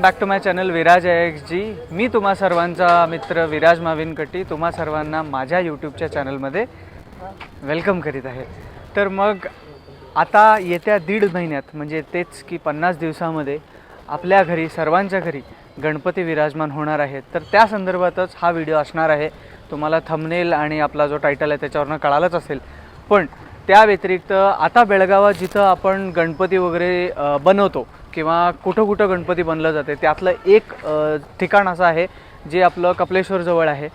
Back to my channel Viraj AXG। मी तुम्हा सर्वांचा मित्र विराज माविनकट्टी तुम्हा सर्वांना माझ्या यूट्यूबच्या चॅनलमध्ये वेलकम करीत आहे। तर मग आता येत्या 1.5 महिन्यात म्हणजे तेच की 50 दिवसामध्ये आपल्या घरी सर्वांच्या घरी गणपती विराजमान होणार आहेत। तर त्या संदर्भातच हा व्हिडिओ असणार आहे। तुम्हाला थंबनेल आणि आपला जो टायटल आहे त्याच्यावरून कळालंच असेल, पण त्या व्यतिरिक्त आता बेळगावात जिथं आपण गणपती वगैरे बनवतो किंवा कुठं कुठं गणपती बनलं जाते त्यातलं एक ठिकाण असं आहे जे आपलं कपलेश्वर जवळ आहे।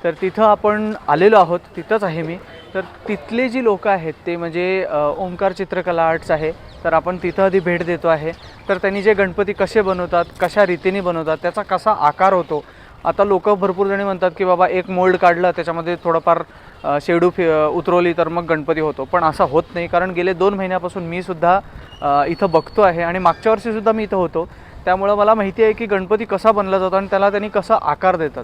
तर तिथं आपण आलेलो आहोत, तिथंच आहे मी। तर तिथले जी लोक आहेत ते म्हणजे ओंकार चित्रकला आर्ट्स आहे। तर आपण तिथं आधी भेट देतो आहे। तर त्यांनी जे गणपती कसे बनवतात, कशा रीतीने बनवतात, त्याचा कसा आकार होतो। आता लोक भरपूर जणी म्हणतात की बाबा एक मोल्ड काढलं त्याच्यामध्ये थोडंफार शेडू उतरवली तर मग गणपती होतो, पण असं होत नाही। कारण गेले 2 महिन्यापासून मी सुद्धा इथं बघतो आहे आणि मागच्या वर्षी सुद्धा मी इथं होतो, त्यामुळे मला माहिती आहे की गणपती कसा बनला जातो आणि त्याला त्यांनी कसा आकार देतात।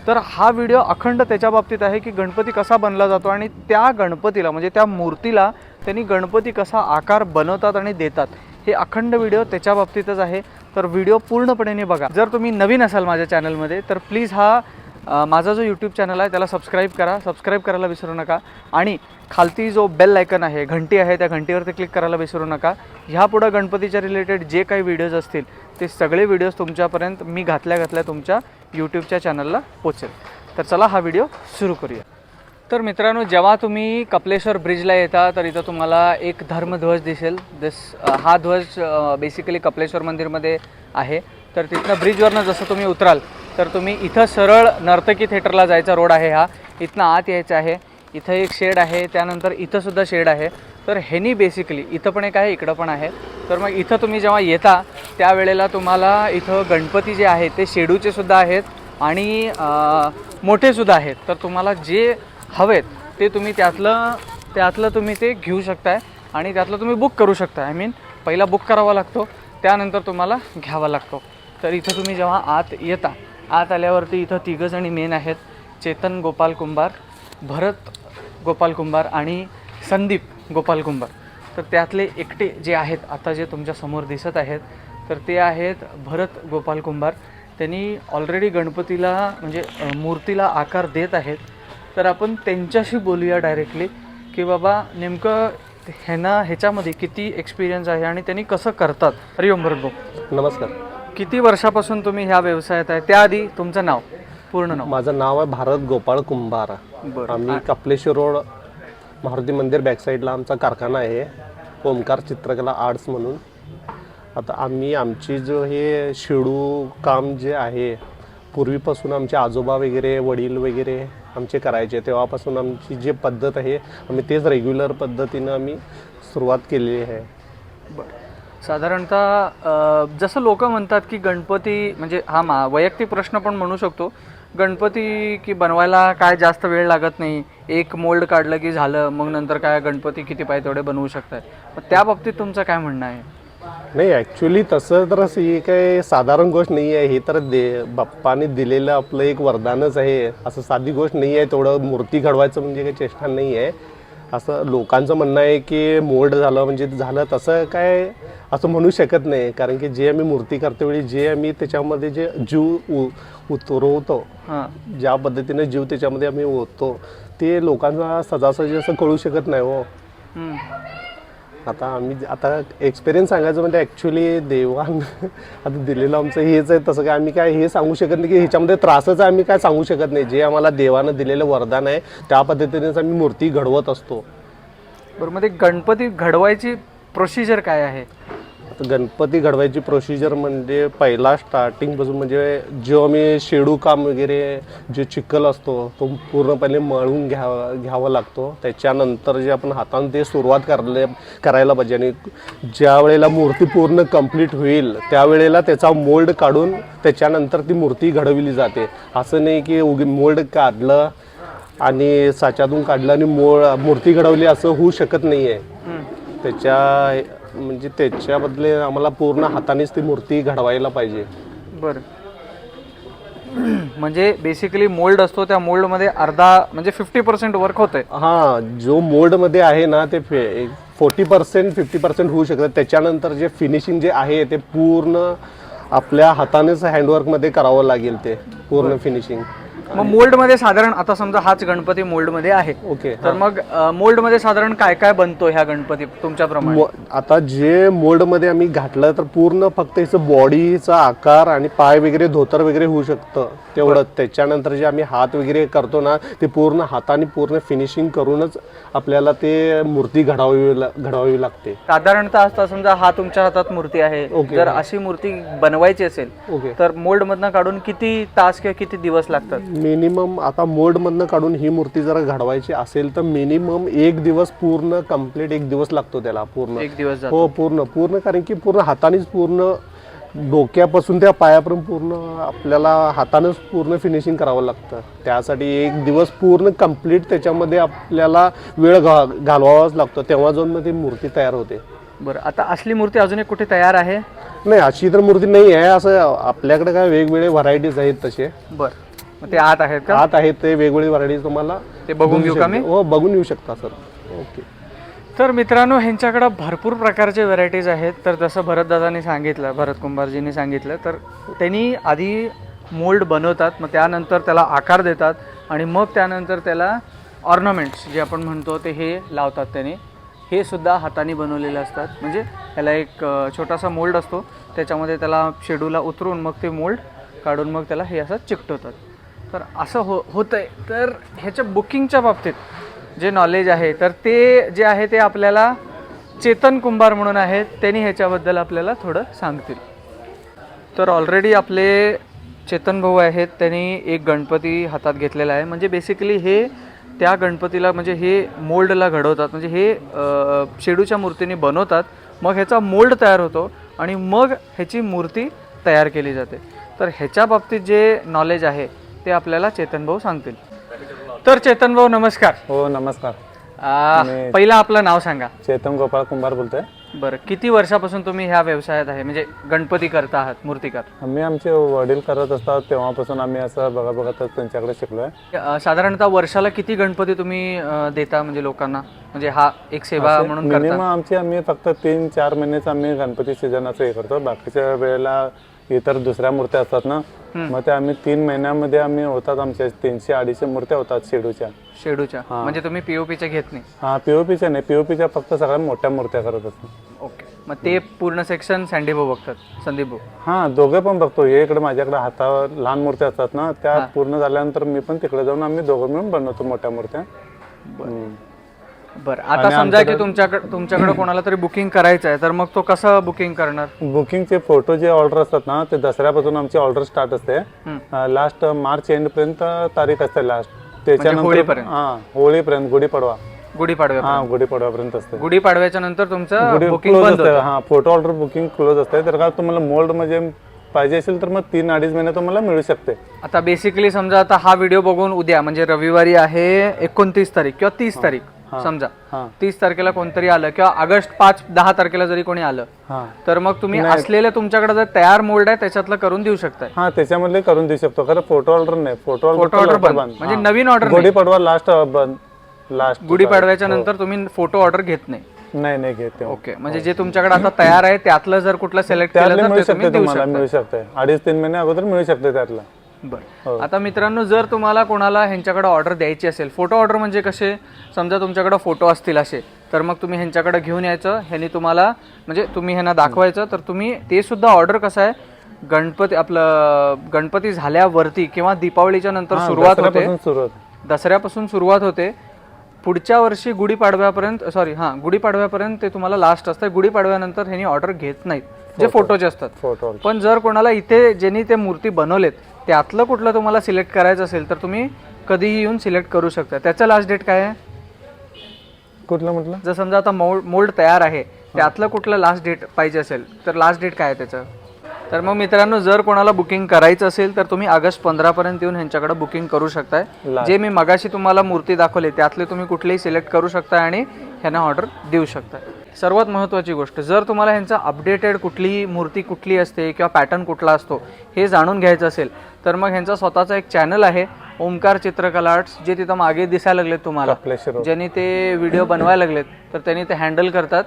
तर हा व्हिडिओ अखंड त्याच्या बाबतीत आहे की गणपती कसा बनला जातो आणि त्या गणपतीला म्हणजे त्या मूर्तीला त्यांनी गणपती कसा आकार बनवतात आणि देतात, हे अखंड व्हिडिओ त्याच्या बाबतीतच आहे। तर व्हिडिओ पूर्णपणे बघा। जर तुम्ही नवीन असाल माझ्या चॅनलमध्ये तर प्लीज माझा जो यूट्यूब चॅनल आहे त्याला सबस्क्राईब करा, सबस्क्राईब करायला विसरू नका। आणि खालती जो बेल आयकन आहे, घंटी आहे, त्या घंटीवरती क्लिक करायला विसरू नका। ह्यापुढं गणपतीच्या रिलेटेड जे काही व्हिडिओज असतील ते सगळे व्हिडिओज तुमच्यापर्यंत मी घातल्या तुमच्या यूट्यूबच्या चॅनलला पोचेल। तर चला हा व्हिडिओ सुरू करूया। तर मित्रांनो, जेव्हा तुम्ही कपलेश्वर ब्रिजला येता तर इथं तुम्हाला एक धर्मध्वज दिसेल। हा ध्वज बेसिकली कपलेश्वर मंदिरमध्ये आहे। तर तिथनं ब्रिजवरनं जसं तुम्ही उतराल तर तुम्ही इथं सरळ नर्तकी थिएटरला जायचा रोड आहे हा। इथनं आत यायचं आहे। इथं एक शेड आहे, त्यानंतर इथं सुद्धा शेड आहे। तर ह्यानी बेसिकली इथं पण एक आहे, इकडं पण आहे। तर मग इथं तुम्ही जेव्हा येता त्यावेळेला तुम्हाला इथं गणपती जे आहेत ते शेडूचे सुद्धा आहेत आणि मोठेसुद्धा आहेत। तर तुम्हाला जे हवेत ते तुम्ही त्यातलं तुम्ही ते घेऊ शकताय आणि त्यातलं तुम्ही बुक करू शकता। आय मीन पहिला बुक करावा लागतो, त्यानंतर तुम्हाला घ्यावा लागतो। तर इथं तुम्ही जेव्हा आत येता, आत आल्यावरती इथं 3 जणी मेन आहेत, चेतन गोपाल कुंभार, भरत गोपाल कुंभार आणि संदीप गोपाल कुंभार। तर त्यातले एकटे जे आहेत आता जे तुमच्या समोर दिसत आहेत तर ते आहेत भरत गोपाल कुंभार। त्यांनी ऑलरेडी गणपतीला म्हणजे मूर्तीला आकार देत आहेत। तर आपण त्यांच्याशी बोलूया डायरेक्टली की बाबा नेमकं ह्याच्यामध्ये किती एक्सपिरियन्स आहे आणि त्यांनी कसं करतात। हरिओम भरत भाऊ, नमस्कार। किती वर्षापासून तुम्ही ह्या व्यवसायात आहे? त्याआधी तुमचं नाव, पूर्ण नाव? माझं नाव आहे भारत गोपाळ कुंभार। आम्ही कपलेश्वर रोड मारुती मंदिर बॅकसाईडला आमचा कारखाना आहे, ओंकार चित्रकला आर्ट्स म्हणून। आता आमची जो हे शेडू काम जे आहे पूर्वीपासून आमचे आजोबा वगैरे वडील वगैरे आमचे करायचे, तेव्हापासून आमची जी पद्धत आहे आम्ही तेच रेग्युलर पद्धतीनं आम्ही सुरुवात केलेली आहे। बरं, साधारणतः जसं लोक म्हणतात की गणपती म्हणजे हा वैयक्तिक प्रश्न पण म्हणू शकतो, गणपती की बनवायला काय जास्त वेळ लागत नाही, एक मोल्ड काढलं की झालं, मग नंतर काय गणपती किती पाहिजे तेवढे बनवू शकताय। त्या बाबतीत तुमचं काय म्हणणं आहे? नाही, ॲक्च्युली तसं तर असं ही काही साधारण गोष्ट नाही आहे। हे तर बाप्पाने दिलेलं आपलं एक वरदानच आहे, असं साधी गोष्ट नाही आहे। तेवढं मूर्ती घडवायचं म्हणजे काही चेष्टा नाही आहे। असं लोकांचं म्हणणं आहे की मोल्ड झालं म्हणजे झालं, तसं काय असं म्हणू शकत नाही। कारण की जे आम्ही मूर्ती करतेवेळी जे आम्ही त्याच्यामध्ये जे जीव उतरवतो, ज्या पद्धतीने जीव त्याच्यामध्ये आम्ही ओततो ते लोकांना सहजासहजी असं कळू शकत नाही हो। आता एक्सपिरियन्स सांगायचं म्हणजे ॲक्च्युली देवानं आता दिलेलं आमचं हेच आहे। तसं काय आम्ही काय हे सांगू शकत नाही की ह्याच्यामध्ये त्रासच आहे, आम्ही काय सांगू शकत नाही। जे आम्हाला देवानं दिलेलं वरदान आहे त्या पद्धतीनेच आम्ही मूर्ती घडवत असतो। बरं, मग ते गणपती घडवायची प्रोसिजर काय आहे? आता गणपती घडवायची प्रोसिजर म्हणजे पहिला स्टार्टिंगपासून म्हणजे जो आम्ही शेडू काम वगैरे जे चिखल असतो तो पूर्णपणे मळून घ्यावा लागतो। त्याच्यानंतर जे आपण हाताने ते सुरुवात करायला पाहिजे आणि ज्या वेळेला मूर्ती पूर्ण कंप्लीट होईल त्यावेळेला त्याचा मोल्ड काढून त्याच्यानंतर ती मूर्ती घडविली जाते। असं नाही की मोल्ड काढलं आणि साच्यातून काढलं आणि मूर्ती घडवली, असं होऊ शकत नाही आहे। म्हणजे त्याच्याबदले आम्हाला पूर्ण हातानेच ती मूर्ती घडवायला पाहिजे। बरं, म्हणजे बेसिकली मोल्ड असतो, त्या मोल्डमध्ये अर्धा म्हणजे 50% वर्क होतंय। हां, जो मोल्डमध्ये आहे ना ते 40% 50% होऊ शकतं। त्याच्यानंतर जे फिनिशिंग जे आहे ते पूर्ण आपल्या हातानेच हँडवर्कमध्ये करावं लागेल ते पूर्ण फिनिशिंग. मग मोल्डमध्ये साधारण आता समजा हाच गणपती मोल्डमध्ये आहे, ओके. तर मग मोल्डमध्ये साधारण काय काय बनतो ह्या गणपती तुमच्याप्रमाणे? आता जे मोल्डमध्ये आम्ही घातलं तर पूर्ण फक्त याचं बॉडीचा आकार आणि पाय वगैरे धोतर वगैरे होऊ शकतं तेवढं. त्याच्यानंतर जे आम्ही हात वगैरे करतो ना ते पूर्ण हाताने पूर्ण फिनिशिंग करूनच आपल्याला ते मूर्ती घडवावी लागते. साधारणतः आता समजा हा तुमच्या हातात मूर्ती आहे, जर अशी मूर्ती बनवायची असेल ओके. तर मोल्ड मधनं काढून किती तास किंवा किती दिवस लागतात? मिनिमम आता मोल्ड मधनं काढून ही मूर्ती जर घडवायची असेल तर मिनिमम 1 दिवस पूर्ण कम्प्लीट 1 दिवस लागतो त्याला पूर्ण. 1 दिवस जातो. हो पूर्ण कारण की पूर्ण हातानेच पूर्ण डोक्यापासून त्या पायापर्यंत पूर्ण आपल्याला हातानेच पूर्ण फिनिशिंग करावं लागतं. त्यासाठी 1 दिवस पूर्ण कम्प्लीट त्याच्यामध्ये आपल्याला वेळ घालवावाच लागतो, तेव्हा जाऊन मग ती मूर्ती तयार होते. बरं, आता असली मूर्ती अजून एक कुठे तयार आहे? नाही अशी तर मूर्ती नाही आहे. असं आपल्याकडे काय वेगवेगळे व्हरायटीज आहेत तसे. बरं, मग ते आत आहेत का? आत आहेत ते वेगवेगळी व्हरायटीज तुम्हाला ते बघून घेऊ का मी? हो बघून येऊ शकता सर. ओके. तर मित्रांनो ह्यांच्याकडं भरपूर प्रकारचे व्हरायटीज आहेत. तर जसं भरतदादांनी सांगितलं, भरत कुंभारजींनी सांगितलं, तर त्यांनी आधी मोल्ड बनवतात, मग त्यानंतर त्याला आकार देतात आणि मग त्यानंतर त्याला ऑर्नामेंट्स जे आपण म्हणतो ते हे लावतात. त्यांनी हे सुद्धा हाताने बनवलेले असतात. म्हणजे ह्याला एक छोटासा मोल्ड असतो, त्याच्यामध्ये त्याला शेडूला उतरून मग ते मोल्ड काढून मग त्याला हे असं चिकटवतात. तर असं होतं आहे. तर ह्याच्या बुकिंगच्या बाबतीत जे नॉलेज आहे तर ते जे आहे ते आपल्याला चेतन कुंभार म्हणून आहेत, त्यांनी ह्याच्याबद्दल आपल्याला थोडं सांगतील. तर ऑलरेडी आपले चेतन भाऊ आहेत, त्यांनी एक गणपती हातात घेतलेला आहे. म्हणजे बेसिकली हे त्या गणपतीला म्हणजे हे मोल्डला घडवतात, म्हणजे हे शेडूच्या मूर्तीने बनवतात, मग ह्याचा मोल्ड तयार होतो आणि मग ह्याची मूर्ती तयार केली जाते. तर ह्याच्या बाबतीत जे नॉलेज आहे ते आपल्याला चेतन भाऊ सांगतील. तर चेतन भाऊ नमस्कार. हो नमस्कार. पहिला आपलं नाव सांगा. चेतन गोपाळ कुंभार बोलतोय. बरं, किती वर्षापासून तुम्ही ह्या व्यवसायात आहे, म्हणजे गणपती करता आहात, मूर्तिकार? आम्ही आमचे वडील करत असतात तेव्हापासून आम्ही असं बघतच त्यांच्याकडे शिकलोय. साधारणतः वर्षाला किती गणपती तुम्ही देता म्हणजे लोकांना, म्हणजे हा एक सेवा म्हणून करता? मिनिमम आम्ही फक्त 3-4 महिनेच आम्ही गणपती सीझनाचं हे करतो. बाकीच्या वेळेला इतर दुसऱ्या मूर्त्या असतात ना, मग ते आम्ही 3 महिन्यामध्ये आम्ही होतात आमच्या 300-250 मूर्त्या होतात शेडूच्या. म्हणजे तुम्ही पीओपीच्या घेत नाही? हा पीओपीच्या नाही, पीओपीच्या फक्त सगळ्या मोठ्या मूर्त्या करत असतो. ओके. मग ते पूर्ण सेक्शन सँडी भाऊ बघतात, संदीप भाऊ? हा दोघे पण बघतो. हे इकडे माझ्याकडे हातावर लहान मूर्त्या असतात ना, त्या पूर्ण झाल्यानंतर मी पण तिकडे जाऊन आम्ही दोघं मिळून बनवतो मोठ्या मूर्त्या. बरं, आता समजा की तुमच्याकडे कोणाला तरी बुकिंग करायचं आहे, तर मग तो कसं बुकिंग करणार? बुकिंगचे फोटो जे ऑर्डर असतात ना ते दसऱ्यापासून आमची ऑर्डर स्टार्ट असते. लास्ट मार्च एंड पर्यंत तारीख असते लास्ट. त्याच्यानंतर होळीपर्यंत गुढीपाडव्यापर्यंत असते. गुढीपाडव्याच्या नंतर तुमचं बुकिंग बंद असते. हा फोटो ऑर्डर बुकिंग क्लोज असते. तर का तुम्हाला मोल्ड म्हणजे पाहिजे असेल तर मग 3-2.5 महिने तुम्हाला मिळू शकते. आता बेसिकली समजा आता हा व्हिडिओ बघून उद्या म्हणजे रविवारी आहे 29 तारीख किंवा 30 तारीख, समजा 30 तारखेला कोणतरी आलं किंवा ऑगस्ट 5-10 तारखेला जरी कोणी आलं, तर मग तुम्ही असलेले तुमच्याकडे जर तयार मोल्ड आहे त्याच्यातलं करून देऊ शकताय? हा त्याच्यामधले करून देऊ शकतो. खरं फोटो ऑर्डर नाही. फोटो ऑर्डर बंद म्हणजे नवीन ऑर्डर? गुढीपाडवा लास्ट गुढीपाडव्याच्या नंतर तुम्ही फोटो ऑर्डर घेत नाही? नाही घेत. ओके. म्हणजे जे तुमच्याकडे आता तयार आहे त्यातलं जर कुठलं सिलेक्ट केलं तर मिळू शकते. 2.5-3 महिने अगोदर मिळू शकते त्यातलं. बरं, आता मित्रांनो जर तुम्हाला कोणाला ह्यांच्याकडे ऑर्डर द्यायची असेल, फोटो ऑर्डर म्हणजे कसे, समजा तुमच्याकडे फोटो असतील असे, तर मग तुम्ही ह्यांच्याकडे घेऊन यायचं, ह्यांनी तुम्हाला म्हणजे तुम्ही ह्यांना दाखवायचं, तर तुम्ही ते सुद्धा ऑर्डर कसं आहे गणपती झाल्यावरती किंवा दीपावलीच्या नंतर सुरुवात होते, दसऱ्यापासून सुरुवात होते, पुढच्या वर्षी गुढीपाडव्यापर्यंत ते तुम्हाला लास्ट असतं. गुढीपाडव्यानंतर ह्यांनी ऑर्डर घेत नाहीत जे फोटोचे असतात. पण जर कोणाला इथे ज्यांनी ते मूर्ती बनवलेत त्यातलं कुठलं तुम्हाला सिलेक्ट करायचं असेल तर तुम्ही कधीही येऊन सिलेक्ट करू शकता. त्याचं लास्ट डेट काय आहे? कुठलं म्हटलं? जर समजा आता मोल्ड तयार आहे त्यातलं कुठलं लास्ट डेट पाहिजे असेल तर लास्ट डेट काय आहे त्याचं? तर मग मित्रांनो जर कोणाला बुकिंग करायचं असेल तर तुम्ही ऑगस्ट 15 पर्यंत येऊन ह्यांच्याकडे बुकिंग करू शकताय. जे मी मगाशी तुम्हाला मूर्ती दाखवली त्यातले तुम्ही कुठलेही सिलेक्ट करू शकताय आणि ह्यांना ऑर्डर देऊ शकताय. सर्वात महत्त्वाची गोष्ट, जर तुम्हाला ह्यांचा अपडेटेड कुठली मूर्ती कुठली असते किंवा पॅटर्न कुठला असतो हे जाणून घ्यायचं असेल तर मग ह्यांचा स्वतःचा एक चॅनल आहे ओमकार चित्रकला आर्ट्स, जे तिथं मागे दिसायला लागलेत तुम्हाला, ज्यांनी ते व्हिडिओ बनवायला लागलेत तर त्यांनी ते हँडल करतात.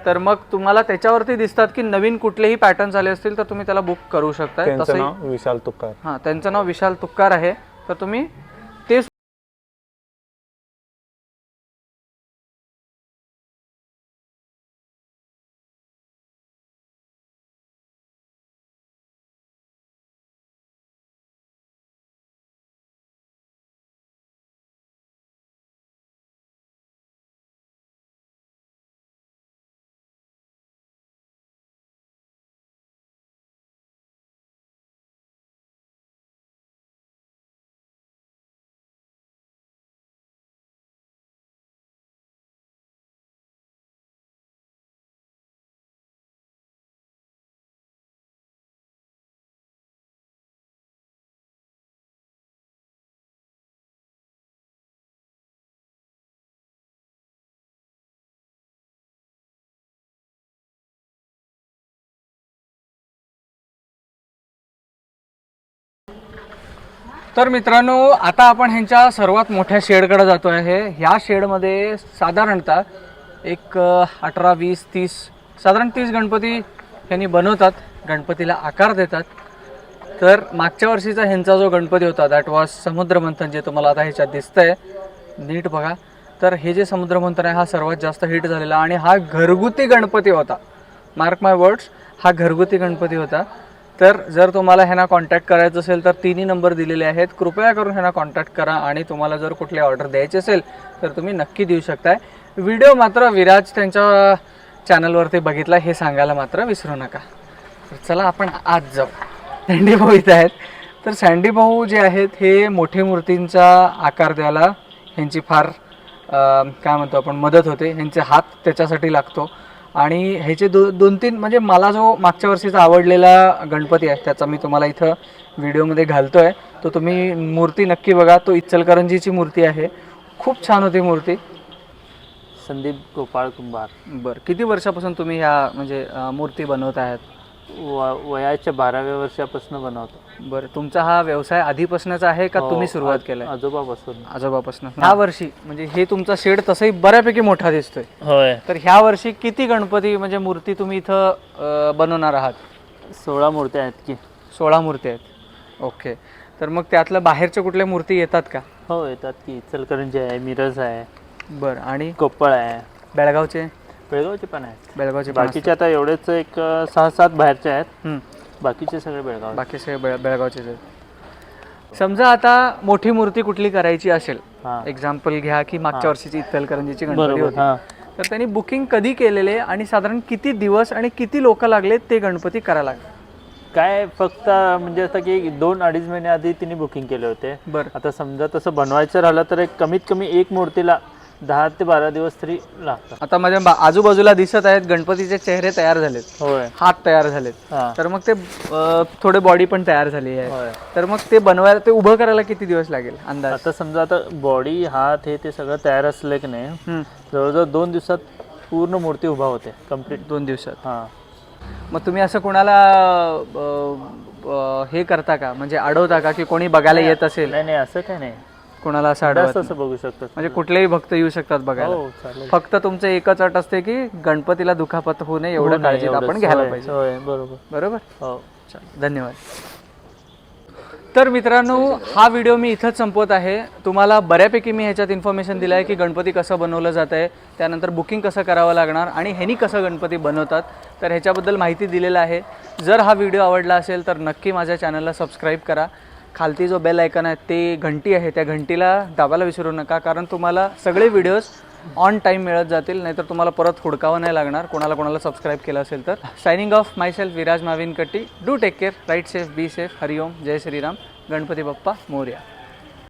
तर मग तुम्हाला त्याच्यावरती दिसतात की नवीन कुठलेही पॅटर्न्स आले असतील तर तुम्ही त्याला बुक करू शकता. त्यांचं नाव विशाल तुक्कार. हां, त्यांचं नाव विशाल तुक्कार आहे. तर तुम्ही ते तर मित्रांनो, आता आपण ह्यांच्या सर्वात मोठ्या शेडकडे जातो आहे. ह्या शेडमध्ये साधारणतः एक 18, 20, 30 साधारण 30 गणपती ह्यांनी बनवतात, गणपतीला आकार देतात. तर मागच्या वर्षीचा ह्यांचा जो गणपती होता दॅट वॉज समुद्रमंथन, जे तुम्हाला आता ह्याच्यात दिसतंय, नीट बघा. तर हे जे समुद्रमंथन आहे हा सर्वात जास्त हिट झालेला आणि हा घरगुती गणपती होता. मार्क माय वर्ड्स, हा घरगुती गणपती होता. तर जर तुम्हाला ह्यांना कॉन्टॅक्ट करायचं असेल तर 3 नंबर दिलेले आहेत, कृपया करून ह्यांना कॉन्टॅक्ट करा. आणि तुम्हाला जर कुठली ऑर्डर द्यायची असेल तर तुम्ही नक्की देऊ शकताय. व्हिडिओ मात्र विराज त्यांच्या चॅनलवरती बघितला हे सांगायला मात्र विसरू नका. तर चला आपण आज जाऊ. सँडी भाऊ इथे आहेत. तर सँडी भाऊ जे आहेत हे मोठे मूर्तींचा आकार द्यायला ह्यांची फार काय म्हणतो आपण मदत होते. ह्यांचे हात त्याच्यासाठी लागतो. आणि ह्याचे 2-3 म्हणजे मला जो मागच्या वर्षीचा आवडलेला गणपती आहे त्याचा मी तुम्हाला इथं व्हिडिओमध्ये घालतो आहे. तो तुम्ही मूर्ती नक्की बघा. तो इचलकरंजीची मूर्ती आहे. खूप छान होती मूर्ती. संदीप गोपाळ कुंभार. बरं, किती वर्षापासून तुम्ही ह्या म्हणजे मूर्ती बनवत आहात? वयाच्या 12व्या वर्षापासून बनवतो. बरं, तुमचा हा व्यवसाय आधीपासूनचा आहे का तुम्ही सुरुवात केलाय? आजोबापासून. आजोबापासून. ह्या वर्षी म्हणजे हे तुमचा शेड तसंही बऱ्यापैकी मोठा दिसतोय. होय. तर ह्या वर्षी किती गणपती म्हणजे मूर्ती तुम्ही इथं बनवणार आहात? 16 मूर्त्या आहेत की. 16 मूर्ती आहेत. ओके. तर मग त्यातलं बाहेरच्या कुठल्या मूर्ती येतात का? हो येतात की. इचलकरंजी आहे, मिरज आहे. बरं. आणि कोप्पळ आहे. बेळगावचे? बेळगावचे पण आहेत. बेळगावचे बाकीचे आता एवढेच एक 6-7 बाहेरचे आहेत. हं. बाकीचे सगळे बेळगाव. बाकी सगळे बेळगावचेच आहेत. समजा आता मोठी मूर्ती कुठली करायची असेल, हां. एक्झाम्पल घ्या की मागच्या वर्षीची इचलकरंजीची गणपती बरोबर. होती, हां. तर त्यांनी बुकिंग कधी केलेले आणि साधारण किती दिवस आणि किती लोक लागले ते गणपती करायला? काय फक्त म्हणजे असं की 2-2.5 महिने आधी तिने बुकिंग केले होते. बरं. आता समजा तसं बनवायचं राहिलं तर एक कमीत कमी एक मूर्तीला 10 ते 12 दिवस तरी लागतात. आता माझ्या आजूबाजूला दिसत आहेत गणपतीचे चेहरे तयार झालेत, होय. हात तयार झालेत. हां. तर मग ते थोडे बॉडी पण तयार झाली आहे. होय. तर मग ते बनवायला, ते उभं करायला किती दिवस लागेल अंदाज? आता समजा आता बॉडी हात हे ते सगळं तयार असलं की नाही, हं. जवळजवळ 2 दिवसात पूर्ण मूर्ती उभा होते कम्प्लीट. 2 दिवसात. हां. मग तुम्ही असं कोणाला हे करता का, म्हणजे अडवता का की कोणी बघायला येत असेल? नाही नाही असं काय नाही. कोणाला असं जास्त अडवत असं बघू शकतो. म्हणजे कुठलेही भक्त येऊ शकतात बघायला? हो चालेल. फक्त तुमचं एकच अट असते की गणपतीला दुखापत होऊ नये एवढं काळजीत आपण घ्यायला होय, पाहिजे. होय, बरोबर. बरोबर. हो. धन्यवाद. तर मित्रांनो, हा व्हिडिओ मी इथंच संपवत आहे. तुम्हाला बऱ्यापैकी मी ह्याच्यात इन्फॉर्मेशन दिलं आहे की गणपती कसं बनवलं जात आहे, त्यानंतर बुकिंग कसं करावं लागणार आणि ह्यांनी कसं गणपती बनवतात, तर ह्याच्याबद्दल माहिती दिलेलं आहे. जर हा व्हिडिओ आवडला असेल तर नक्की माझ्या चॅनलला सबस्क्राईब करा. खालती जो बेल आयकॉन आहे ते घंटी आहे, त्या घंटीला दाबायला विसरू नका, कारण तुम्हाला सगळे व्हिडिओज ऑन टाईम मिळत जातील. नाहीतर तुम्हाला परत हुडकावं नाही लागणार कोणाला सबस्क्राईब केलं असेल तर. सायनिंग ऑफ माय सेल्फ विराज माविन कट्टी. Do take care, right safe, be safe. Hariom, Jai Shriram, Ganpati Bappa Morya.